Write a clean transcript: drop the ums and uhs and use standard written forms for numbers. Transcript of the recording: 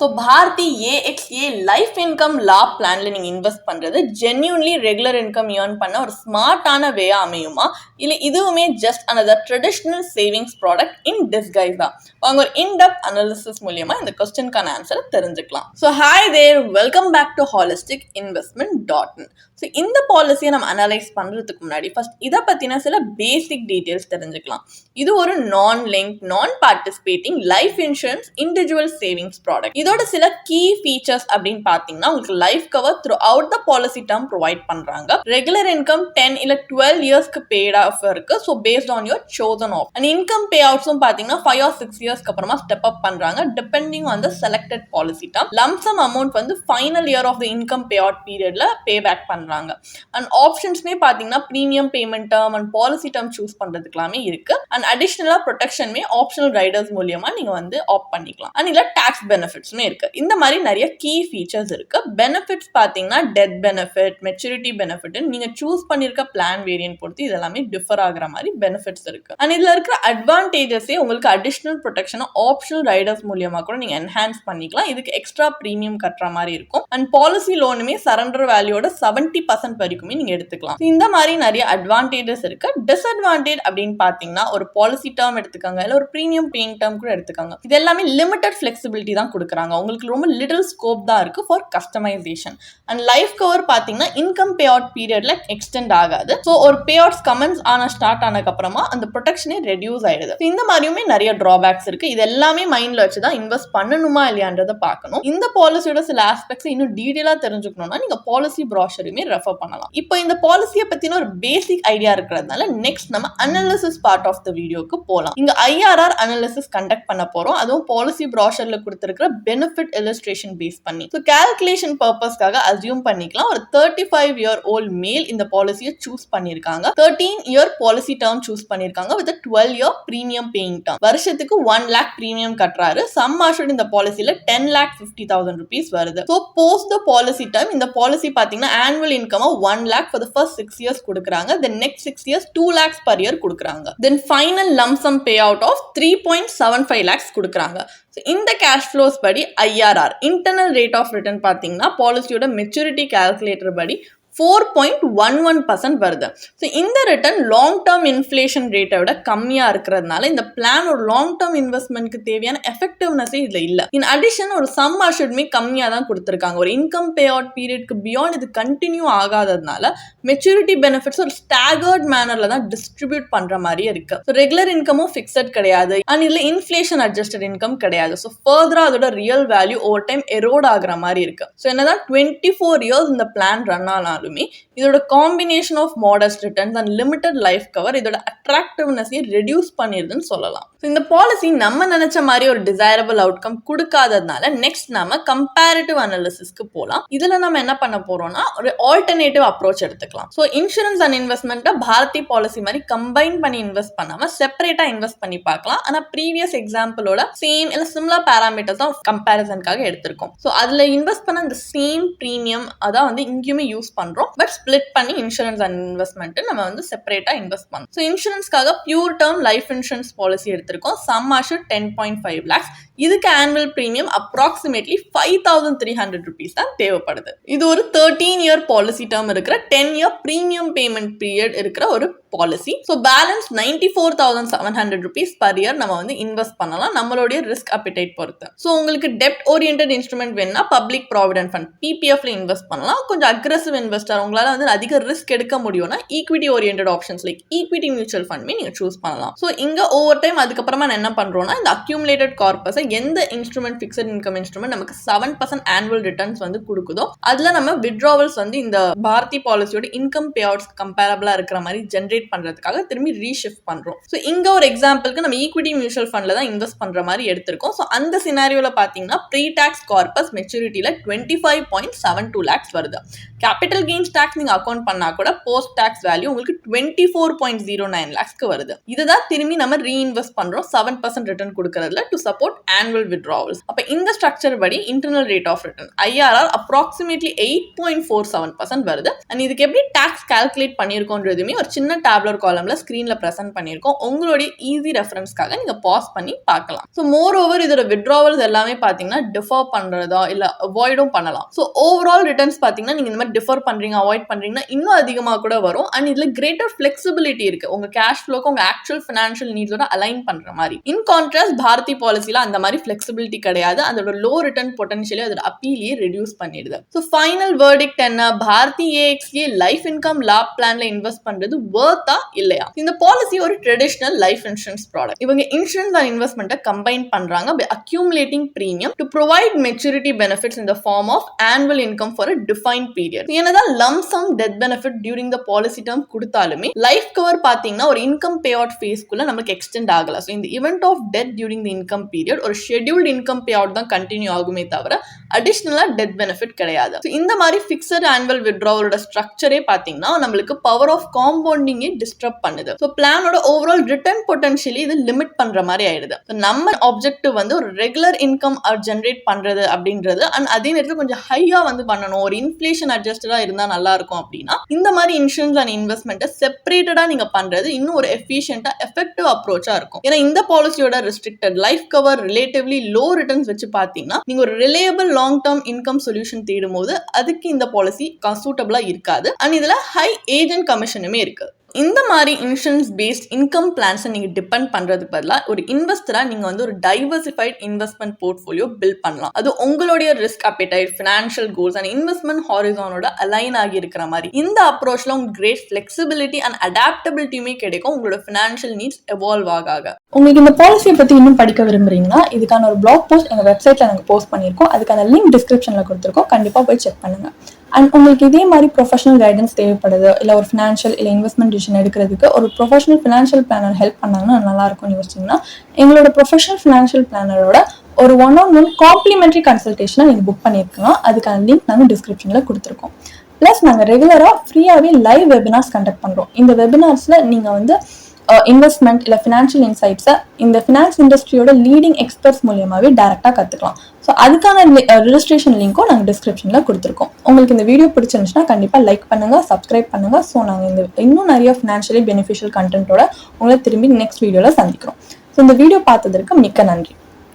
So Bharathi ஏஎக்ஸ்ஏ life income லாப் பிளான்ல நீங்க invest பண்றது ஜென்யூன்லி ரெகுலர் இன்கம் ஏர்ன் பண்ண ஒரு ஸ்மார்ட்டான வேயா அமையுமா, இல்லை இதுவுமே just another traditional savings product in disguise தான்? வாங்க ஒரு இன்டெப்த் அனாலிசிஸ் மூலியமா இந்த கொஸ்டினுக்கான ஆன்சரை தெரிஞ்சுக்கலாம். So hi there, welcome back to holistic investment .in. So இந்த பாலிசியை நம்ம அனலைஸ் பண்றதுக்கு முன்னாடி ஃபர்ஸ்ட் இதை பத்தின சில பேசிக் டீடைல்ஸ் தெரிஞ்சுக்கலாம். இது ஒரு non link non participating life insurance individual savings product. இதோட சில கீ ஃபீச்சர்ஸ் அப்படின்னு பாத்தீங்கன்னா, உங்களுக்கு life cover throughout the policy term provide பண்றாங்க. ரெகுலர் இன்கம் 10 இல்ல 12 இயர்ஸ்க்கு பேட் ஆஃப் இருக்கு. So based on your chosen of and income pay அவுட்ஸும் பாத்தீங்கன்னா 5 or 6 இயர்ஸ்க்கு அப்புறமா ஸ்டெப் அப் பண்றாங்க depending on the selected policy term. Lump sum amount வந்து final year of the income pay out பீரியட்ல பே பேக் பண்றாங்க. And ஆப்ஷன்ஸ்மே பாத்தீங்கன்னா premium payment term and policy term choose பண்றதுக்கெல்லாமே இருக்கு. அண்ட் அடிஷனலா ப்ரொடெக்ஷனுமே ஆப்ஷனல் ரைடர்ஸ் மூலியமா நீங்க வந்து ஆப்ட் பண்ணிக்கலாம். அண்ட் இல்ல டாக்ஸ் பெனிஃபிட்ஸ்மே இருக்கு. இந்த மாதிரி நிறைய கீ ஃபீச்சர்ஸ் இருக்கு. பெனிஃபிட்ஸ் பாத்தீங்கன்னா டெத் பெனிஃபிட், மெச்சூரிட்டி பெனிஃபிட், நீங்க சூஸ் பண்ணிருக்க பிளான் வேரியன்ட் பொறுத்து இதெல்லாமே டிஃபர் ஆகுற மாதிரி பெனிஃபிட்ஸ் இருக்கு. அண்ட் இதுல இருக்கிற அட்வான்டேஜஸே உங்களுக்கு அடிஷனல் ப்ரொடெக்ஷன் ஆப்ஷனல் ரைடர்ஸ் மூலியமா கூட நீங்க என்ஹான்ஸ் பண்ணிக்கலாம். இதுக்கு எக்ஸ்ட்ரா பிரீமியம் கட்டுற மாதிரி இருக்கும். அண்ட் பாலிசி லோனுமே சரண்டர் வேல்யூட 70% வரைக்குமே நீங்க எடுத்துக்கலாம். இந்த மாதிரி நிறைய அட்வான்டேஜஸ் இருக்கு. டிஸ்அட்வான்டேஜ் அப்படின்னு பாத்தீங்கன்னா, ஒரு பாலிசி டேர்ம் எடுத்துக்காங்க, இல்ல ஒரு பிரீமியம் பேயிங் டேர்ம் கூட எடுத்துக்காங்க. இது எல்லாமே லிமிடெட் ஃபிளெக்சிபிலிட்டி தான் கொடுக்குறாங்க. உங்களுக்கு ரொம்ப லிட்டில் ஸ்கோப் தான் இருக்கு for customisation. And life cover பாத்தீங்கன்னா இன்கம் பே அவுட் பீரியட்ல எக்ஸ்டெண்ட் ஆகாது. ஸோ ஒரு பே அவுட்ஸ் கமெண்ட்ஸ் ஸ்டார்ட் ஆனதுக்கு அப்புறமா அந்த ப்ரொடெக்ஷனே ரெடியூஸ் ஆயிடுது. இந்த மாதிரியுமே நிறைய டிராபேக்ஸ் இருக்கு. இது எல்லாமே மைண்ட்ல வச்சுதான் இன்வெஸ்ட் பண்ணணுமா இல்லையான்றதை பார்க்கணும். இந்த பாலிசியோட சில ஆஸ்பெக்ட்ஸ் இன்னும் டீடைலா தெரிஞ்சுக்கணும்னா நீங்க பாலிசி ப்ராஷருமே ரெஃபர் பண்ணலாம். இப்போ இந்த பாலிசியை பத்தின ஒரு பேசிக் ஐடியா இருக்கிறதுனால நெக்ஸ்ட் நம்ம அனாலிசிஸ் பார்ட் ஆஃப் த வீடியோக்கு போலாம். இங்க ஐஆர்ஆர் அனாலிசிஸ் கண்டக்ட் பண்ண போறோம். அதுவும் பாலிசி ப்ராஷர்ல கொடுத்திருக்கிற பெனிஃபிட் இல்லஸ்ட்ரேஷன் பேஸ் பண்ணி. ஸோ கால்குலேஷன் பர்பஸ்க்காக அசியூம் பண்ணிக்கலாம் ஒரு 35 year old மேல் இந்த பாலிசியை சூஸ் பண்ணிருக்காங்க. 13 year பாலிசி டேர்ம் சூஸ் பண்ணிருக்காங்க with 12 year premium paying term. வருஷத்துக்கு 1 lakh பிரீமியம் கட்டுறாரு. சம் அஷ்யூர்ட் இந்த பாலிசியில 10,50,000 rupees வருது. So post the policy term இந்த பாலிசி பாத்தீங்கன்னா annual income 1 lakh for the first 6 years கொடுக்குறாங்க. Then next 6 years 2 lakhs per year கொடுக்குறாங்க. Then final lump sum payout of 3.75 lakhs கொடுக்குறாங்க. இந்த cash flows படி IRR internal rate of return பார்த்தீங்கன்னா பாலிசியோட maturity calculator படி 4.11% வருது. ஸோ இந்த ரிட்டர்ன் லாங் டேர்ம் இன்ஃப்ளேஷன் ரேட்டை விட கம்மியாக இருக்கிறதுனால இந்த பிளான் ஒரு லாங் டேர்ம் இன்வெஸ்ட்மெண்ட்க்கு தேவையான எஃபெக்டிவ்னஸே இதில் இல்லை. இன் அடிஷன் ஒரு சம் அஷ்யூர்டுமே கம்மியாக தான் கொடுத்துருக்காங்க. ஒரு இன்கம் பே அவுட் பீரியட்க்கு பியாண்ட் இது கண்டினியூ ஆகாததுனால மெச்சூரிட்டி பெனிஃபிட்ஸ் ஒரு ஸ்டாகர்ட் மேனர்ல தான் டிஸ்ட்ரிபியூட் பண்ற மாதிரி இருக்கு. ஸோ ரெகுலர் இன்கமும் ஃபிக்ஸட் கிடையாது. அண்ட் இதில் இன்ஃப்ளேஷன் அட்ஜஸ்டட் இன்கம் கிடையாது. ஸோ ஃபர்தரா அதோட real value over time erode ஆகுற மாதிரி இருக்கு. ஸோ என்னதான் 24 years இந்த பிளான் ரன் ஆனாலும் இதோட combination of modest returns and limited life cover இதோட அட்ராக்டிவ்னஸை ரெடியூஸ் பண்ணிருதுன்னு சொல்லலாம். இந்த பாலிசி நம்ம நினைச்ச மாதிரி ஒரு டிசைரபிள் அவுட்கம் கொடுக்காததுனால நெக்ஸ்ட் நாம கம்பேரிட்டிவ் அனாலிசிஸ்க்கு போலாம். இதுல நம்ம என்ன பண்ண போறோம்னா ஒரு ஆல்டர்னேட்டிவ் அப்ரோச் எடுத்துக்கலாம். ஸோ இன்சூரன்ஸ் அண்ட் இன்வெஸ்ட்மெண்ட்டை பாரதி பாலிசி மாதிரி கம்பைன் பண்ணி இன்வெஸ்ட் பண்ணாம செப்பரேட்டா இன்வெஸ்ட் பண்ணி பார்க்கலாம். ஆனா ப்ரீவியஸ் எக்ஸாம்பிளோட சேம் இல்ல சிமிலர் பேராமீட்டர்ஸ் தான் கம்பேரிசனுக்காக எடுத்திருக்கோம். ஸோ அதுல இன்வெஸ்ட் பண்ண அந்த சேம் பிரீமியம் அதான் வந்து இங்கேயுமே யூஸ் பண்றோம். பட் ஸ்பிளிட் பண்ணி இன்சூரன்ஸ் அண்ட் இன்வெஸ்ட்மெண்ட் நம்ம வந்து செப்பரேட்டா இன்வெஸ்ட் பண்ணோம். ஸோ இன்சூரன்ஸ்க்காக pure term life insurance policy எடுத்திருக்கோம். Sum assured 10.5 lakhs. இதுக்கு ஆனுவல் பிரீமியம் அப்ராக்சிமேட்லி 5,300 rupees தான் தேவைப்படுது. இது ஒரு 13 year பாலிசி டேர்ம் இருக்கிற 10 year பிரீமியம் பேமெண்ட் பீரியட் இருக்கிற ஒரு policy. So balance 94,700 rupees per year நம்ம வந்து இன்வெஸ்ட் பண்ணலாம் நம்மளுடைய ரிஸ்க் அப்பிடைட் பொறுத்து. ஸோ உங்களுக்கு டெப்ட் ஓரியன்டட் இன்ஸ்ட்ருமெண்ட் வேணும்னா பப்ளிக் ப்ராவிடென்ட் ஃபண்ட் பிபிஎஃப்ல இன்வெஸ்ட் பண்ணலாம். கொஞ்சம் அக்ரெசிவ் இன்வெஸ்டர் உங்களால வந்து அதிக ரிஸ்க் எடுக்க முடியும்னா equity oriented options like equity mutual ஃபண்ட்மே நீங்க சூஸ் பண்ணலாம். ஸோ இங்க ஓவர் டைம் அதுக்கப்புறமா என்ன பண்றோம்னா இந்த அக்யூமுலேட்டட் கார்பஸை எந்த இன்ஸ்ட்ருமெண்ட் ஃபிக்ஸட் இன்கம் இன்ஸ்ட்ருமெண்ட் நமக்கு 7% ஆனுவல் ரிட்டர்ன்ஸ் வந்து கொடுக்குதோ அதுல நம்ம வித்ட்ராவல்ஸ் வந்து இந்த பாரதி பாலிசியோட இன்கம் பே அவுட்ஸ் கம்பேரபிளா இருக்கிற மாதிரி ஜென்ரேட் பண்றதுக்காக திரும்பி ரீஷிஃப்ட் பண்றோம். ஸோ இங்க ஒரு எக்ஸாம்பிளுக்கு நம்ம ஈக்விட்டி மியூச்சுவல் ஃபண்ட்ல தான் இன்வெஸ்ட் பண்ற மாதிரி எடுத்திருக்கோம். ஸோ அந்த சினாரியோல பாத்தீங்கன்னா ப்ரீ டாக்ஸ் கார்பஸ் மெச்சூரிட்டியில 25.72 lakhs வருது. கேபிட்டல் கெயின்ஸ் டாக்ஸ் நீங்க அக்கௌண்ட் பண்ணா கூட போஸ்ட் டாக்ஸ் வேல்யூ உங்களுக்கு 24.09 lakhsக்கு வருது. இதுதான் திரும்பி நம்ம ரீஇன்வெஸ்ட் பண்றோம் 7% ரிட்டர்ன் கொடுக்கறதுல டு சப்போர்ட் annual withdrawals. அப்ப இந்த ஸ்ட்ரக்சர் படி internal rate of return IRR approximately 8.47% வருது. அண்ட் இதுக்கு எப்படி டாக்ஸ் கால்குலேட் பண்ணியிருக்கோன்றதுமே ஒரு சின்ன டேப்லர் காலம்ல ஸ்கிரீன்ல பிரசன்ட் பண்ணியிருக்கோம். உங்களுடைய ஈஸி ரெஃபரன்ஸ்க்காக நீங்க பாஸ் பண்ணி பார்க்கலாம். ஸோ மோர் ஓவர் இதோட வித்ட்ராவல்ஸ் எல்லாமே பார்த்தீங்கன்னா டிஃபர் பண்றதா இல்ல அவாய்டும் பண்ணலாம். ஸோ ஓவரால் ரிட்டர்ன்ஸ் பார்த்தீங்கன்னா நீங்க இந்த மாதிரி டிஃபர் பண்றீங்க அவாய்ட் பண்றீங்கன்னா இன்னும் அதிகமாக கூட வரும். அண்ட் இதுல கிரேட்டர் ஃபிளெக்சிபிலிட்டி இருக்கு. உங்க கேஷ் ஃப்ளோக்கு உங்க ஆக்சுவல் ஃபினான்ஷியல் நீட்ஸோட அலைன் பண்ற மாதிரி. இன் கான்ட்ராஸ்ட் பாரதி பாலிசில அந்த மாதிரி ஃபிளெக்சிபிலிட்டி கிடையாது. அதோட லோ ரிட்டர்ன் பொட்டன்ஷியலி அதோட அப்பீலியே ரெடியூஸ் பண்ணிடுது. ஸோ ஃபைனல் வேர்டிக்ட் என்ன, பாரதி ஏஎக்ஸ்ஏ லைஃப் இன்கம் லாப் பிளான்ல இன்வெஸ்ட் பண்றது வர்த்தா இல்லையா? இந்த பாலிசி ஒரு ட்ரெடிஷனல் லைஃப் இன்சூரன்ஸ் ப்ராடக்ட். இவங்க இன்சூரன்ஸ் அண்ட் இன்வெஸ்ட்மெண்ட்டை கம்பைன் பண்றாங்க by accumulating premium to provide maturity benefits in the form of annual income for a defined period. என்னதான் lump sum death benefit during the policy term கொடுத்தாலுமே life cover பாத்தீங்கன்னா ஒரு income pay out ஃபேஸ்க்குள்ள நமக்கு extend ஆகல. So இந்த event of death during the income period ஒரு scheduled income payout தான் continue ஆகுமே தவிர அடிஷனலா டெத் பெனிஃபிட் கிடையாது. இந்த மாதிரி ஃபிக்ஸட் ஆனுவல் வித்ட்ராவலோட ஸ்ட்ரக்சரே பாத்தீங்கன்னா நம்மளுக்கு பவர் ஆஃப் காம்பவுண்டிங்கே டிஸ்டர்ப் பண்ணுது. ஸோ பிளானோட ஓவரால் ரிட்டர்ன் பொட்டன்ஷியலி இது லிமிட் பண்ற மாதிரி ஆயிடுது. நம்ம ஆப்ஜெக்டிவ் வந்து ஒரு ரெகுலர் இன்கம் ஜென்ரேட் பண்றது அப்படின்றது அண்ட் அதே நேரத்தில் கொஞ்சம் ஹையா வந்து பண்ணணும், ஒரு இன்ஃபிளேஷன் அட்ஜஸ்டடா இருந்தா நல்லா இருக்கும் அப்படின்னா இந்த மாதிரி இன்சூரன்ஸ் அண்ட் இன்வெஸ்ட்மெண்ட்டை செப்பரேட்டடா நீங்க பண்றது இன்னும் ஒரு எஃபிஷியன்டா எஃபெக்டிவ் அப்ரோச்சா இருக்கும். ஏன்னா இந்த பாலிசியோட restricted life cover relatively low returns வச்சு பாத்தீங்கன்னா நீங்க ஒரு reliable long term income solution தேடும் போது அதுக்கு இந்த பாலிசி சூட்டபிளா இருக்காது. அண்ட் இதுல ஹை ஏஜென்ட் கமிஷனுமே இருக்கு. இந்த மாதிரி இன்சூரன்ஸ் பேஸ்ட் இன்கம் பிளான்ஸை நீங்கள் டிபெண்ட் பண்ணுறதுக்கு பதிலாக ஒரு இன்வெஸ்டராக நீங்கள் வந்து ஒரு டைவர்சிஃபைட் இன்வெஸ்ட்மெண்ட் போர்ட்ஃபோலியோ பில்ட் பண்ணலாம். அது உங்களுடைய risk appetite, financial goals and investment ஹாரிசானோட அலைன் ஆகி இருக்கிற மாதிரி இந்த அப்ரோச்சில் உங்களுக்கு கிரேட் ஃபிளெக்சிபிலிட்டி அண்ட் அடாப்டபிலிட்டியுமே கிடைக்கும். உங்களோட ஃபினான்ஷியல் நீட்ஸ் எவால்வ் ஆக. உங்களுக்கு இந்த பாலிசியை பற்றி இன்னும் படிக்க விரும்புறீங்கன்னா இதுக்கான ஒரு பிளாக் போஸ்ட் எங்கள் வெப்சைட்டில் நாங்கள் போஸ்ட் பண்ணியிருக்கோம். அதுக்கான லிங்க் டிஸ்கிரிப்ஷனில் கொடுத்துருக்கோம். கண்டிப்பாக போய் செக் பண்ணுங்கள். அண்ட் உங்களுக்கு இதே மாதிரி ப்ரொஃபஷனல் கைடன்ஸ் தேவைப்படுது, இல்லை ஒரு ஃபினான்ஷியல் இல்லை இன்வெஸ்ட்மெண்ட் டிசிஷன் எடுக்கிறதுக்கு ஒரு ப்ரொஃபஷனல் ஃபினான்ஷியல் பிளானர் ஹெல்ப் பண்ணாங்கன்னா நல்லா இருக்கும்னு யோசிச்சிங்கன்னா எங்களோட ப்ரொஃபஷனல் ஃபினான்ஷியல் பிளானரோட ஒரு 1-on-1 காம்ப்ளிமெண்ட்ரி கன்சல்டேஷனை நீங்கள் புக் பண்ணியிருக்கலாம். அதுக்கான லிங்க் நாங்கள் டிஸ்கிரிப்ஷனில் கொடுத்துருக்கோம். ப்ளஸ் நாங்கள் ரெகுலராக ஃப்ரீயாகவே லைவ் வெபினார்ஸ் கண்டக்ட் பண்ணுறோம். இந்த வெபினார்ஸில் நீங்கள் வந்து இன்வெஸ்ட்மெண்ட் இல்லை ஃபினான்ஷியல் இன்சைட்ஸை இந்த ஃபினான்ஸ் இண்டஸ்ட்ரியோட லீடிங் எக்ஸ்பர்ட்ஸ் மூலியமாகவே டேரெக்டாக கற்றுக்கலாம். ஸோ அதுக்கான ரெஜிஸ்ட்ரேஷன் லிங்க்கும் நாங்கள் டிஸ்கிரிப்ஷனில் கொடுத்துருக்கோம். உங்களுக்கு இந்த வீடியோ பிடிச்சிருந்துச்சுன்னா கண்டிப்பாக லைக் பண்ணுங்கள், சப்ஸ்கிரைப் பண்ணுங்கள். ஸோ நாங்கள் இன்னும் நிறைய ஃபினான்ஷியலி பெனிஃபிஷியல் கண்டென்ட்டோட உங்களை திரும்பி நெக்ஸ்ட் வீடியோவில் சந்திக்கிறோம். ஸோ இந்த வீடியோ பார்த்ததற்கு மிக்க நன்றி.